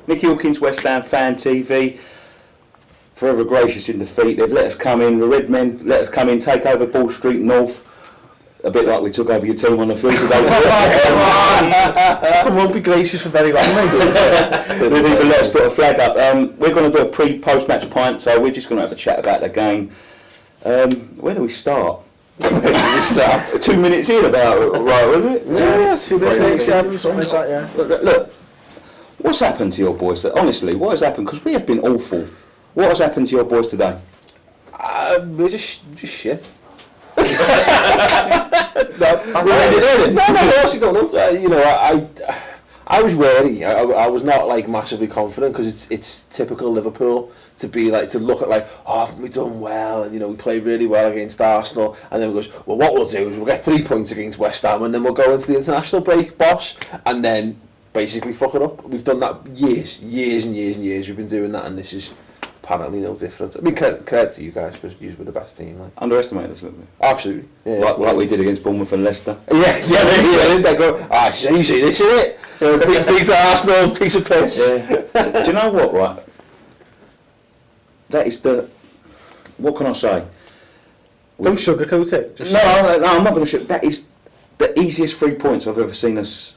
Nicky Hawkins, West Ham Fan TV, forever gracious in defeat. They've let us come in, the RedMen let us come in, take over Ball Street North, a bit like we took over your team on the field today. I won't be gracious for very long, mate. They've even let us put a flag up. We're going to do a pre-post-match pint, so we're just going to have a chat about the game. Where do we start? 2 minutes in about, right, was it? Yeah, 2 minutes, something like that, yeah. Look, what's happened to your boys? Honestly, what has happened? Because we have been awful. What has happened to your boys today? We're just shit. No, honestly don't know. I was wary. I was not like massively confident because it's typical Liverpool to be like, to look at like, oh, haven't we done well? And we played really well against Arsenal, and then we goes, well, what we'll do is we'll get 3 points against West Ham, and then we'll go into the international break, boss, and then basically fuck it up. We've done that years and years and years. We've been doing that, and this is apparently no different. I mean, credit to you guys, because you were the best team. Like. Underestimated us a little bit. Absolutely. Yeah, like we did against Bournemouth and Leicester. Yeah. They go, you see this, isn't it? Piece of Arsenal, piece of piss. Yeah. Do you know what, right? That is what can I say? Don't sugarcoat it. Just no, I'm not going to sugarcoat. That is the easiest 3 points I've ever seen us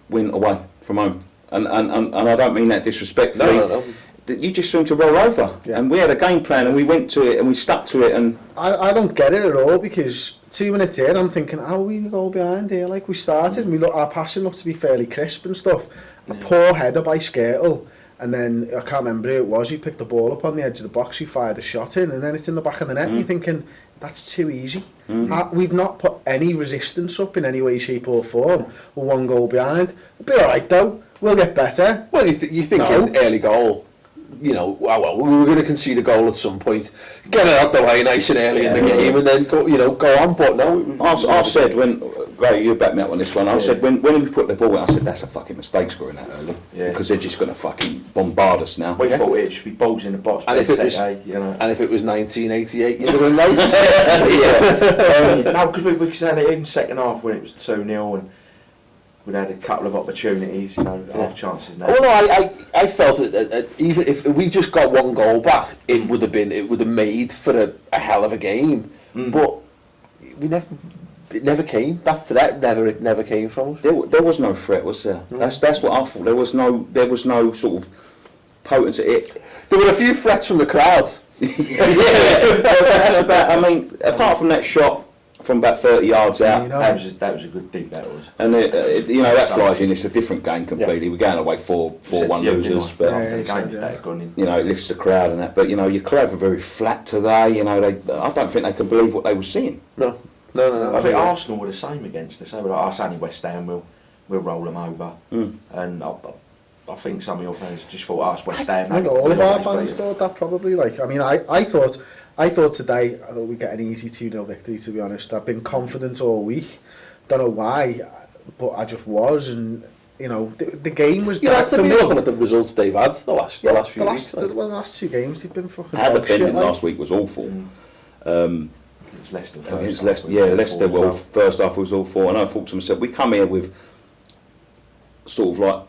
win away from home. And I don't mean that disrespectfully. No. You just seem to roll over, and we had a game plan and we went to it and we stuck to it. And I don't get it at all, because 2 minutes in I'm thinking, how are we go behind here? Like, we started and our passing looked to be fairly crisp and stuff. A poor header by Skirtle, and then I can't remember who it was, he picked the ball up on the edge of the box, he fired a shot in, and then it's in the back of the net, and you're thinking, that's too easy. We've not put any resistance up in any way, shape or form. We're 1 goal behind. We'll be alright though, we'll get better. Well, you think an early goal, we were going to concede a goal at some point, get it out the way nice and early in the game, and then go on. But no, I said when, Ray, you back me up on this one. I said when we put the ball in, I said that's a fucking mistake scoring that early, because they're just going to fucking bombard us now. We thought it'd just be balls in the box, and if it was, and if it was 1988, you'd have been right. No, because we were saying it in second half when it was 2-0 and we'd had a couple of opportunities, half chances now. Well, no, I felt that even if we just got 1 goal back, it would have made for a hell of a game. But it never came. That threat never came from us. There was no threat, was there? That's what I thought. There was no sort of potency. There were a few threats from the crowd. That's about. I mean, apart from that shot from about 30 yards out, that was a good dig. That was. And that flies in. It's a different game completely. Yeah. We're going away 4-1 losers, but it lifts the crowd and that. But your crowd were very flat today. I don't think they can believe what they were seeing. No. I think Arsenal were the same against us. They were like, only West Ham, we'll roll them over. And I think some of your fans just thought, West Ham. I think all of our fans thought that probably. Like, I mean, I thought today we'd get an easy 2-0 victory, to be honest. I've been confident all week. Don't know why, but I just was. And the game was. You had to be looking at the results they've had the last few weeks. The last 2 games they've been fucking. Our defending last week was awful. It's Leicester first. Against Leicester, Leicester. Well, first half was awful, and I thought to myself, we come here with sort of like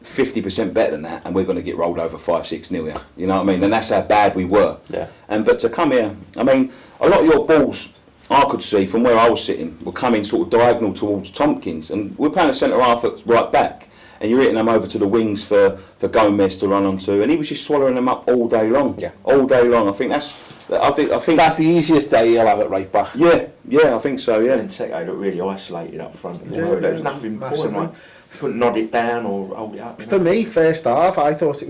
50% better than that, and we're going to get rolled over 5-6-0 here. You know what I mean? And that's how bad we were. Yeah. But to come here, I mean, a lot of your balls I could see from where I was sitting were coming sort of diagonal towards Tompkins, and we're playing a centre half at right back, and you're hitting them over to the wings for Gomez to run onto, and he was just swallowing them up all day long. Yeah. All day long. I think that's the easiest day he'll have it right back. Yeah, I think so. Yeah. And Teke looked really isolated up front. There was nothing for him. Couldn't nod it down or hold it up. For me, first half, I thought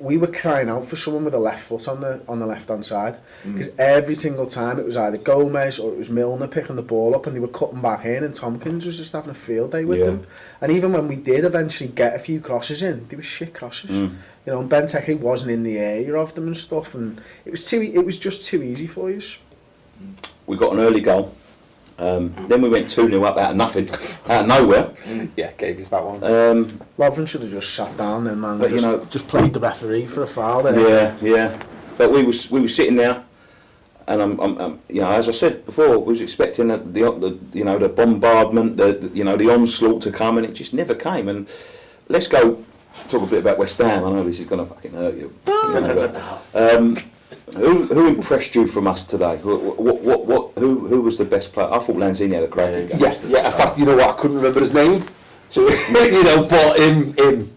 we were crying out for someone with a left foot on the left hand side, because every single time it was either Gomez or it was Milner picking the ball up, and they were cutting back in, and Tompkins was just having a field day with them. And even when we did eventually get a few crosses in, they were shit crosses. And Benteke wasn't in the area of them and stuff, and it was just too easy for us. We got an early goal. Then we went 2-0 up out of nothing, out of nowhere. Yeah, gave us that one. Lovren should have just sat down then, man. But just played the referee for a foul there. Yeah. But we were sitting there, and I'm you know, as I said before, we was expecting the you know, the bombardment, the you know, the onslaught to come, and it just never came. And let's go talk a bit about West Ham. I know this is going to fucking hurt you. You know, but, who impressed you from us today? Who was the best player? I thought Lanzini had a cracking game. Yeah. In fact, you know what? I couldn't remember his name. So you know, but him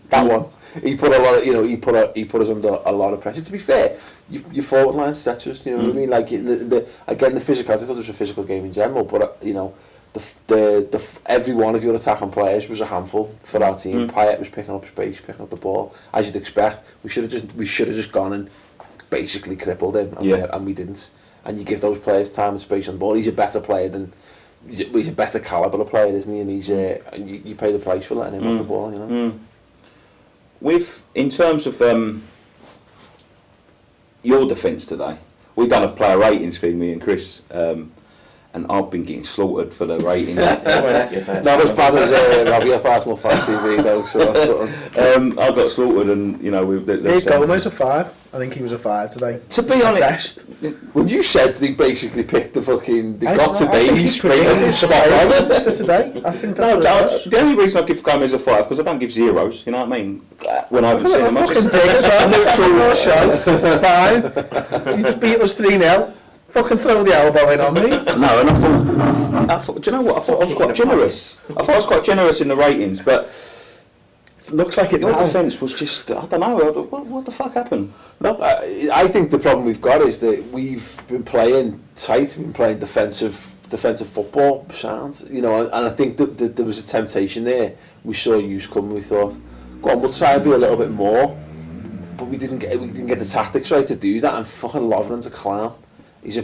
that one. He put a lot of, you know, he put us under a lot of pressure. To be fair, your forward line stretchers, you know what I mean? Like the physicality. I thought it was a physical game in general, but you know, the every one of your attacking players was a handful for our team. Payet was picking up space, picking up the ball, as you'd expect. We should have just gone and basically crippled him, and we didn't. And you give those players time and space on the ball. He's a better player than. He's a better calibre of player, isn't he? And he's and you pay the price for letting him off the ball, you know. In terms of your defence today, we've done a player ratings thing, me and Chris, and I've been getting slaughtered for the ratings. Not as bad as Robbie off Arsenal Fan TV though. So that's sort of, I got slaughtered, and you know Gomez a 5. I think he was a 5 today. To be honest, when you said they basically picked the fucking, they got I today, think he's pretty straight on good the spot. for today. I think no, that's the only reason I give Gomez a 5 because I don't give zeros. You know what I mean? When I haven't seen him, I fucking just take us out. Show. 5. You just beat us 3-0. Fucking throw the elbow in on me. No, and I thought, do you know what? I thought I was quite generous. I thought I was quite generous in the ratings, but it looks like it your now. defence was just, I don't know, what the fuck happened? No, I think the problem we've got is that we've been playing tight, we've been playing defensive football, sound, you know, and I think that there was a temptation there. We saw yous come, we thought, go on, we'll try and be a little bit more, but we didn't get the tactics right to do that, and fucking Lovren's a clown. He's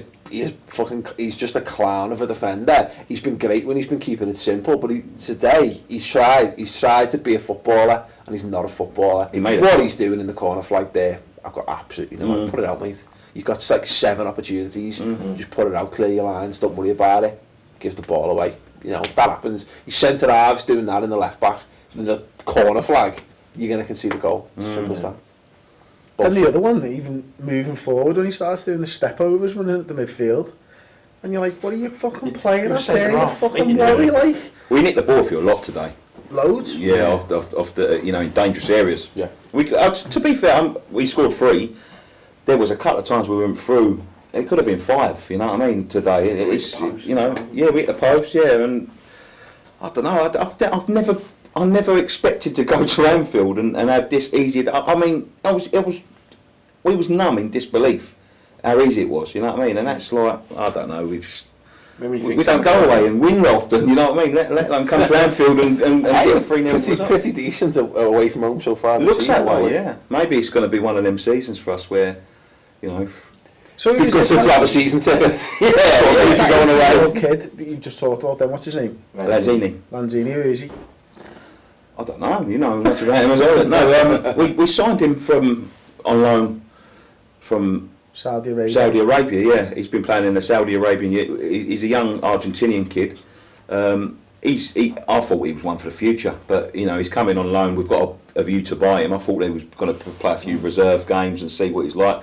just a clown of a defender. He's been great when he's been keeping it simple, but today he's tried to be a footballer, and he's not a footballer. What he's doing in the corner flag there, I've got absolutely no. Put it out, mate. You've got like 7 opportunities. Just put it out, clear your lines, don't worry about it. Gives the ball away. You know that happens. He's centre halves doing that in the left back. In the corner flag, you're gonna concede the goal. Simple as that. And the other one, even moving forward when he starts doing the step overs running at the midfield, and you're like, what are you fucking playing up there? You fucking worry, like. We nicked the ball for you a lot today. Loads. Yeah, off the you know, in dangerous areas. Yeah. To be fair, we scored 3. There was a couple of times we went through. It could have been 5. You know what I mean? Today, it's you know, yeah, we hit the post, yeah, and I don't know. I never expected to go to Anfield and have this easy. I mean, we was numb in disbelief how easy it was. You know what I mean? And that's like, I don't know. We don't go away and win often. You know what I mean? Let alone come to Anfield and get a 3-0. Pretty decent away from home so far. It looks that way, yeah. Maybe it's going to be one of them seasons for us where, you know. So because it's have a season tickets. yeah, if you're going away. Little kid that you've just talked about. Then what's his name? Lanzini. Who is he? I don't know, you know much about him as well. No, we signed him on loan from Saudi Arabia, yeah. He's been playing in the Saudi Arabian. He's a young Argentinian kid. I thought he was one for the future, but you know he's coming on loan. We've got a view to buy him. I thought they was going to play a few reserve games and see what he's like.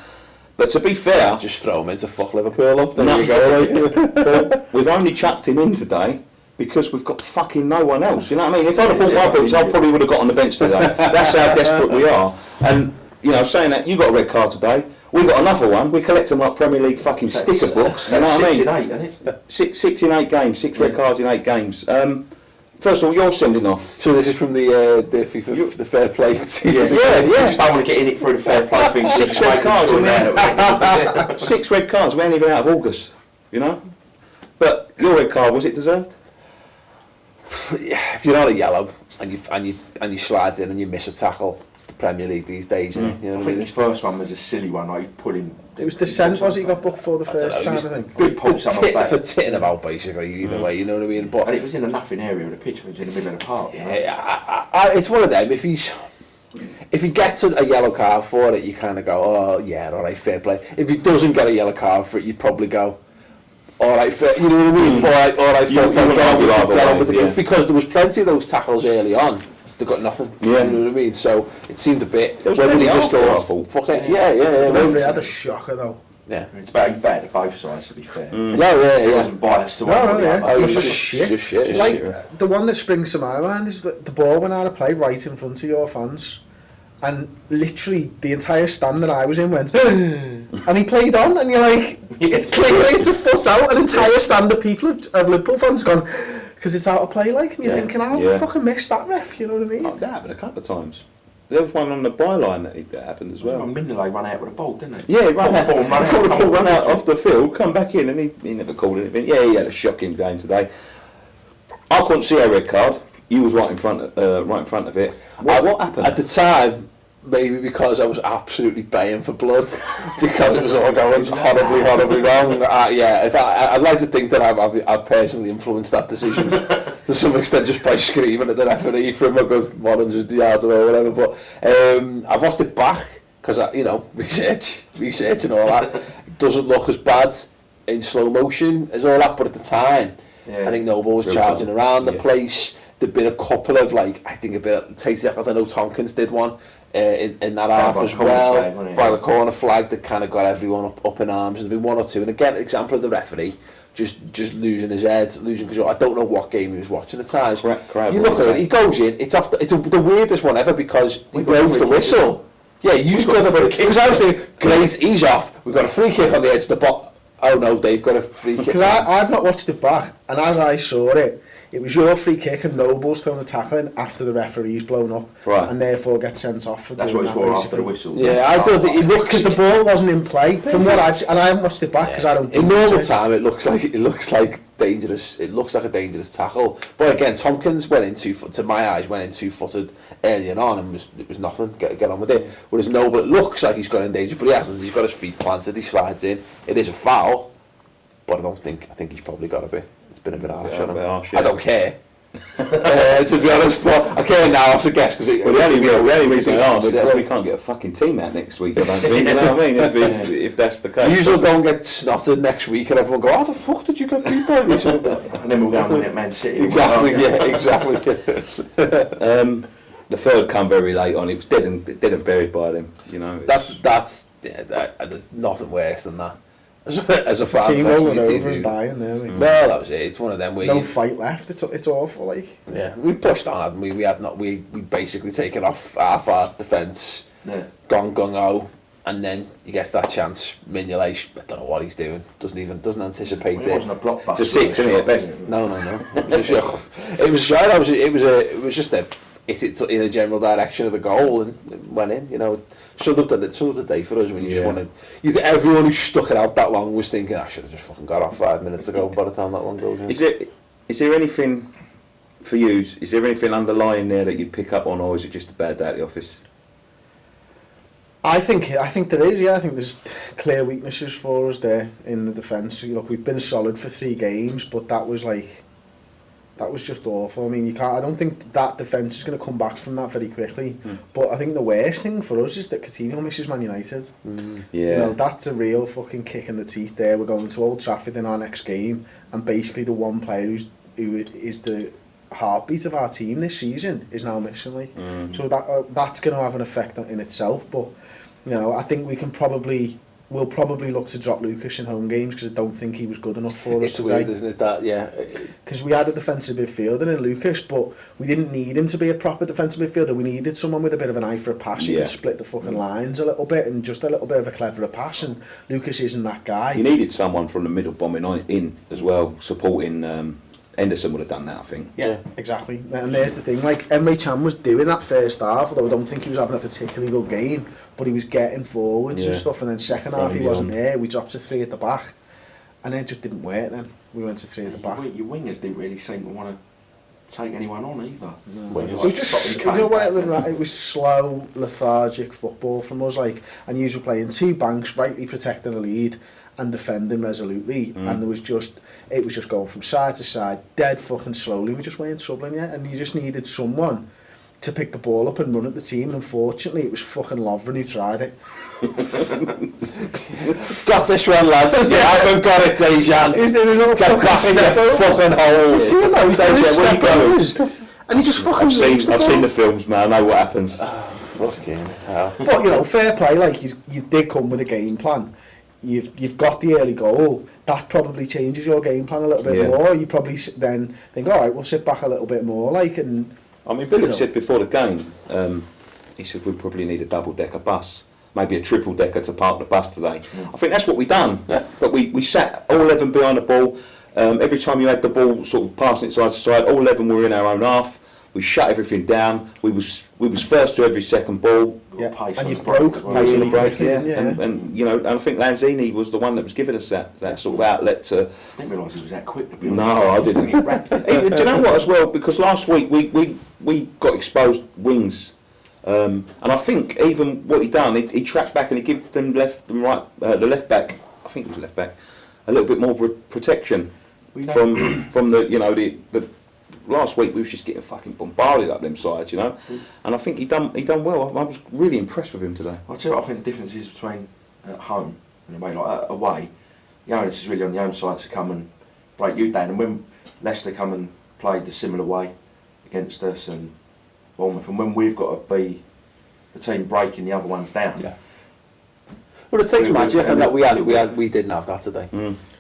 But to be fair, just throw him into fuck Liverpool up. There you go. We've only chucked him in today because we've got fucking no one else. You know what I mean? If I'd have bought my boots, I probably would have got on the bench today. That's how desperate we are. And, you know, saying that, you got a red card today. We got another one. We collect them like Premier League fucking sticker books. You know what I mean? 6 in 8, isn't it? 6 in 8 games. 6 red cards in 8 games. First of all, you're sending off. So this is from the FIFA, the fair play team. Yeah. You just don't want to get in it through the fair play thing. 6 red cards. 6 red cards. We ain't even out of August. You know? But your red card, was it deserved? If you're not a yellow and you slide in and you miss a tackle, it's the Premier League these days, isn't it? You know I think his first one was a silly one. I put him. It was descent, was he got booked for the first time? I think. Good pull for titting about basically either way. You know what I mean? But and it was in a nothing area of the pitch. It was in the middle of the park. It's one of them. If he gets a yellow card for it, you kind of go, oh yeah, all right, fair play. If he doesn't get a yellow card for it, you'd probably go, all right, fair, you know what I mean? All right, fair play. Because there was plenty of those tackles early on. They got nothing. Yeah. You know what I mean? So it seemed a bit. Whether he just thought, fuck it. Yeah. The referee had a shocker though. Yeah. It's better to both sides, to be fair. No, yeah, He yeah. wasn't biased to one No, or no, the yeah. other. Oh, It was it's just shit. just shit. It's Like, shit. the one that springs to my mind is that the ball went out of play right in front of your fans. And literally, the entire stand that I was in went, and he played on, and you're like, it's clearly it's a foot out, an entire stand of people, of Liverpool fans gone, because it's out of play, like, and you're thinking, how have I fucking missed that ref, you know what I mean? Oh, that happened a couple of times. There was one on the byline that happened as well. Mignolet ran out with a ball, didn't he? Yeah, he ran out, Caught the ball, run out off the field, come back in, and he never called anything. Yeah, he had a shocking game today. I couldn't see a red card. You was right in front of it. What happened? At the time, maybe because I was absolutely baying for blood, because it was all going horribly wrong. Yeah, I'd like to think that I've personally influenced that decision to some extent just by screaming at the referee from a good 100 yards away or whatever. But I've watched it back because research and all that. It doesn't look as bad in slow motion as all that, but at the time, I think Noble was charging around the place. There'd been a couple of, like, I think a bit of tasty efforts. I know Tompkins did one in that half as well, by the corner flag that kind of got everyone up in arms. And there'd been one or two. And again, example of the referee just losing his head, losing control. I don't know what game he was watching at times. You look at it, he goes in. It's the weirdest one ever because he blows the whistle. Yeah, you just got the free kick. Because I was thinking, great, he's off. We've got a free kick on the edge of the box. Oh no, they've got a free kick. Because I've not watched it back, and as I saw it, it was your free kick and Noble's throwing a tackle in after the referee's blown up, and therefore gets sent off for that's doing what it's that, for after the whistle. Yeah, I don't think it looks because the ball wasn't in play from what I've seen, and I haven't watched it back because I don't. In normal time, it looks like dangerous. It looks like a dangerous tackle. But again, Tompkins went in 2 foot. To my eyes, went in 2-footed earlier on, and it was nothing. Get on with it. Whereas Noble, it looks like he's got in danger, but he hasn't. He's got his feet planted. He slides in. It is a foul, but I think he's probably got a bit. It's been a bit harsh on him. I don't care. To be honest, but I care now. That's a guess because the only reason I asked is because we can't get a fucking team out next week. I don't think. You know what I mean? If that's the case, usually go and get snotted next week, and everyone go, "How the fuck did you get beat by this?" And then we'll go and win at Man City. Exactly. Yeah. Exactly. The third come very late on. It was dead and buried by them. You know. There's nothing worse than that. As a fan, team rolling over and dying there. Well, that was it. It's one of them where no fight left. It's awful. Like we pushed on, hadn't we? We basically taken off half our defence, gone gung ho, and then he gets that chance. Mignolet, I don't know what he's doing. Doesn't anticipate it. It wasn't a blockbuster. It's a 6, isn't it? At best. No. It was a shot. It was just a. It in the general direction of the goal and it went in. You know, summed up the day for us when you just want to. Everyone who stuck it out that long was thinking, I should have just fucking got off 5 minutes ago. By the time that one goes in, is there anything for you? Is there anything underlying there that you pick up on, or is it just a bad day at the office? I think there is. Yeah, I think there's clear weaknesses for us there in the defence. Look, we've been solid for 3 games, but that was just awful. I mean, I don't think that defence is going to come back from that very quickly. But I think the worst thing for us is that Coutinho misses Man United. Yeah. You know, that's a real fucking kick in the teeth there. We're going to Old Trafford in our next game, and basically the one player who is the heartbeat of our team this season is now missing. Like, so that's going to have an effect in itself. But you know, I think we'll probably look to drop Lucas in home games because I don't think he was good enough for us today. It's weird, isn't it? That because we had a defensive midfielder in Lucas, but we didn't need him to be a proper defensive midfielder. We needed someone with a bit of an eye for a pass who could split the fucking lines a little bit and just a little bit of a cleverer pass. And Lucas isn't that guy. You needed someone from the middle bombing in as well, supporting. Henderson would have done that, I think. Yeah, exactly. And there's the thing, like, Emre Can was doing that first half, although I don't think he was having a particularly good game, but he was getting forwards and stuff, and then second half he wasn't there. We dropped to 3 at the back, and it just didn't work then. We went to 3 at the back. Your wingers didn't really seem to want to take anyone on either. No. It was just, it was slow, lethargic football from us, like, and you were playing 2 banks, rightly protecting the lead, and defending resolutely, and it was just going from side to side, dead fucking slowly. We just weren't troubling yet, and you just needed someone to pick the ball up and run at the team, and unfortunately it was fucking Lovren who tried it. Got this one, lads. You haven't got it, Dejan. Get back in your fucking hole. You see him now, he's doing step overs, and he just fucking I've seen the films, man. I know what happens. Fucking hell. But you know, fair play, like you did come with a game plan. you've got the early goal, that probably changes your game plan a little bit more. You probably then think, all right, we'll sit back a little bit more, like, and... I mean, Billy said before the game, he said we probably need a double-decker bus, maybe a triple-decker to park the bus today. I think that's what we done. Yeah. But we sat all 11 behind the ball. Every time you had the ball sort of passing it side to side, all 11 were in our own half. We shut everything down. We was first to every second ball. Yeah, Pace and on you the broke break as well. Pace on the really break, quickly, yeah. didn't you? And you know, and I think Lanzini was the one that was giving us that sort of outlet to. I didn't realise he was that quick to be honest. No, I didn't. Hey, do you know what as well? Because last week we got exposed wings, and I think even what he done, he tracked back and he gave them left and right, the left back. I think it was left back, a little bit more protection from the the. Last week we was just getting fucking bombarded up them sides, you know, and I think he done well. I was really impressed with him today. I'll tell you what I think the difference is between at home and away. Like away, the onus is really on the home side to come and break you down. And when Leicester come and played the similar way against us and Bournemouth, and when we've got to be the team breaking the other ones down. Yeah. Well, it takes magic, and that we didn't have that today.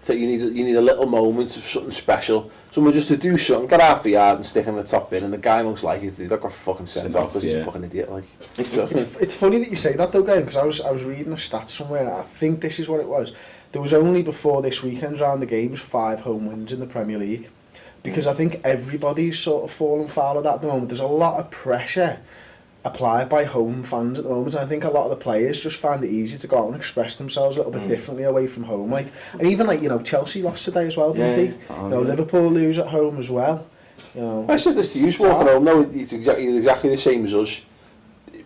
So you need a little moment of something special. Someone just to do something, get half a yard and stick in the top bin, and the guy most likely to do that got fucking sent off because he's a fucking idiot. Like, It's funny that you say that though, Graham, because I was reading a stat somewhere, and I think this is what it was. There was only before this weekend's round the games 5 home wins in the Premier League, because I think everybody's sort of fallen foul of that at the moment. There's a lot of pressure applied by home fans at the moment, and I think a lot of the players just find it easy to go out and express themselves a little bit differently away from home. Like, and even like Chelsea lost today as well, didn't they? Liverpool lose at home as well. I said this to you walking home. No, it's exactly the same as us,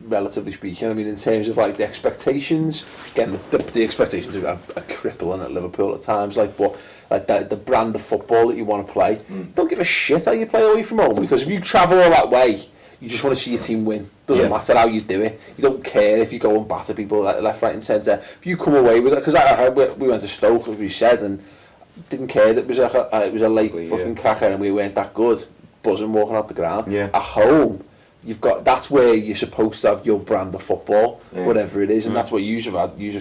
relatively speaking. I mean, in terms of like the expectations, again, the expectations are crippling at Liverpool at times. Like, but like the brand of football that you want to play, don't give a shit how you play away from home, because if you travel all that way, you just want to see your team win. Doesn't matter how you do it. You don't care if you go and batter people left, right and centre. If you come away with it, because we went to Stoke, as we said, and didn't care that it was a late fucking cracker and we weren't that good, buzzing walking out the ground. Yeah. At home, that's where you're supposed to have your brand of football, whatever it is, and that's what you've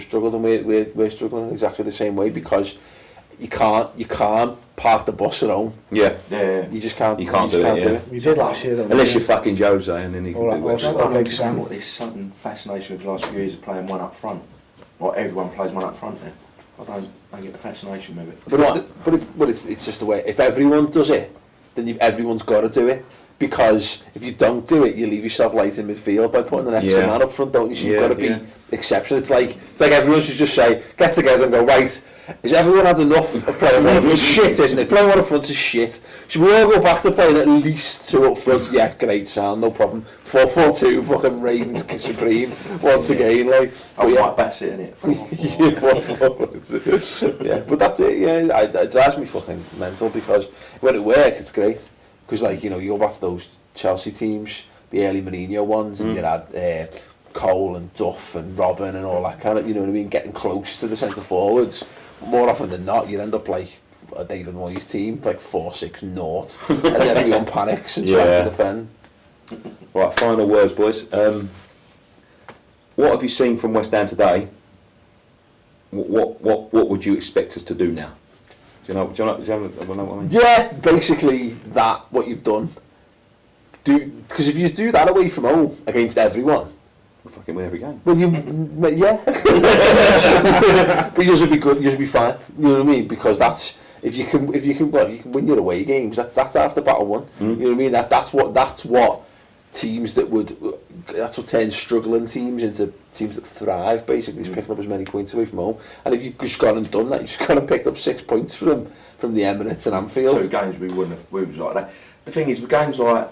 struggled, and we're struggling in exactly the same way, because you can't park the bus at home. Yeah. You just can't. You can't do it. We did last year, though. Unless you're fucking Jose, and then you can do it. I don't know what this sudden fascination with the last few years of playing one up front, or everyone plays one up front there. I don't get the fascination with it. But it's just the way. If everyone does it, then everyone's got to do it. Because if you don't do it, you leave yourself light in midfield by putting an extra man up front, don't you? So you've got to be exceptional. It's like everyone should just say, get together and go, right, is everyone had enough of playing one up front? It's shit, isn't it? Playing one up front is shit. Should we all go back to playing at least 2 up front? Yeah, great sound, no problem. 4-4-2, fucking reigns supreme once again. Like, White Bassett, in it. 4-4-2. Yeah, but that's it. Yeah, it drives me fucking mental, because when it works, it's great. Because, like, you go back to those Chelsea teams, the early Mourinho ones, and you had Cole and Duff and Robin and all that kind of, you know what I mean, getting close to the centre forwards. More often than not, you end up like a David Moyes team, like 4-6-0, and everyone panics and tries to defend. Right, final words, boys. What have you seen from West Ham today? What would you expect us to do now? Do you know what I mean? Yeah, basically what you've done. Because if you do that away from home against everyone, we'll fucking win every game. Well, but you'll be good. You'll be fine. You know what I mean? Because that's if you can win your away games. That's half the battle won. You know what I mean? That's what teams that's what turns struggling teams into teams that thrive, basically, is picking up as many points away from home. And if you've just gone and done that, you've just gone and picked up 6 points from the Emirates and Anfield. 2 games we wouldn't have, we was like that. The thing is, with games like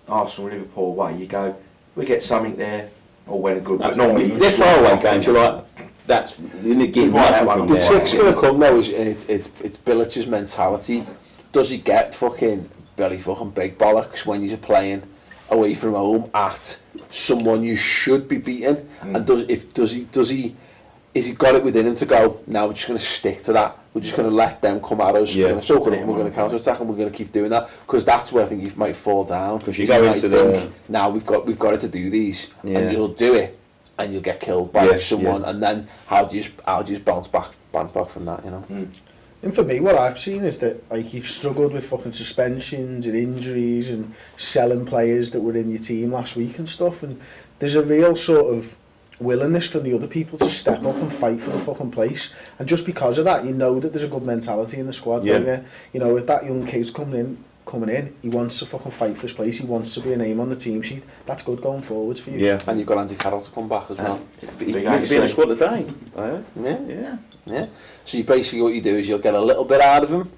Arsenal, Liverpool away, you go, we get something there, all well and good, but normally they're far away games, you're like, that's in the game. The trick's going to come though, is it's Bilic's mentality. Does he get fucking belly fucking big bollocks when you're playing away from home at someone you should be beating? And is he got it within him to go, now we're just going to stick to that, we're just going to let them come at us, we're going to soak it up, we're going to counter attack, and we're going to keep doing that, because that's where I think you might fall down, because you go into now we've got it to do these, and you'll do it and you'll get killed by someone, and then how do you bounce back bounce back from that, you know. And for me, what I've seen is that like you've struggled with fucking suspensions and injuries and selling players that were in your team last week and stuff, and there's a real sort of willingness for the other people to step up and fight for the fucking place, and just because of that, you know that there's a good mentality in the squad. Don't you? You know, if that young kid's coming in, he wants to fucking fight for his place, he wants to be a name on the team sheet. That's good going forwards for you. Yeah. And you've got Andy Carroll to come back as well. He might be in the squad today. Yeah. So you basically, what you do is you'll get a little bit out of him,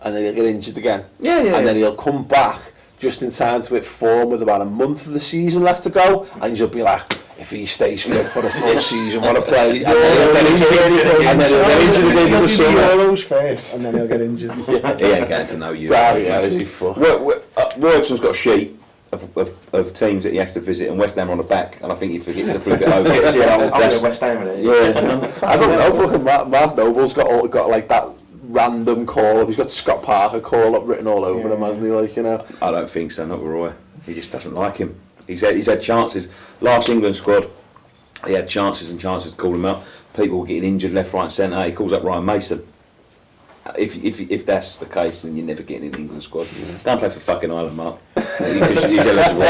and then he'll get injured again. And then he'll come back just in time to hit form with about a month of the season left to go, and you'll be like, if he stays fit for the full season, what a player. And then he'll get injured again in the summer. Euros first, and then he'll get injured. He ain't going to know you. Is he fuck? Royston's got a sheet of teams that he has to visit, and West Ham are on the back, and I think he forgets to flip it over. I'm West Ham in it. I don't know, fucking Mark Noble's got like that random call up. He's got Scott Parker call up written all over him, hasn't he? Like, you know. I don't think so, not with Roy. He just doesn't like him. He's had chances. Last England squad, he had chances and chances to call him out. People were getting injured left, right, and centre. He calls up Ryan Mason. If that's the case, then you're never getting in the England squad. Don't play for fucking Ireland, Mark. He's eligible.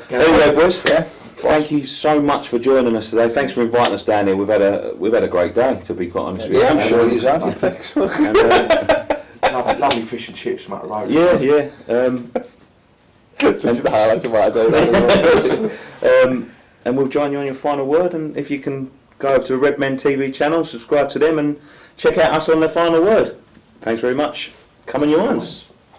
Anyway, boys, thank you so much for joining us today. Thanks for inviting us down here. We've had a great day, to be quite honest with you. Yeah, I'm sure you have your picks. Lovely fish and chips from out the road. Yeah. This is the highlights of my day. And we'll join you on your final word, and if you can go over to the RedMen TV channel, subscribe to them, and check out us on their final word. Thanks very much. Come on, your ones.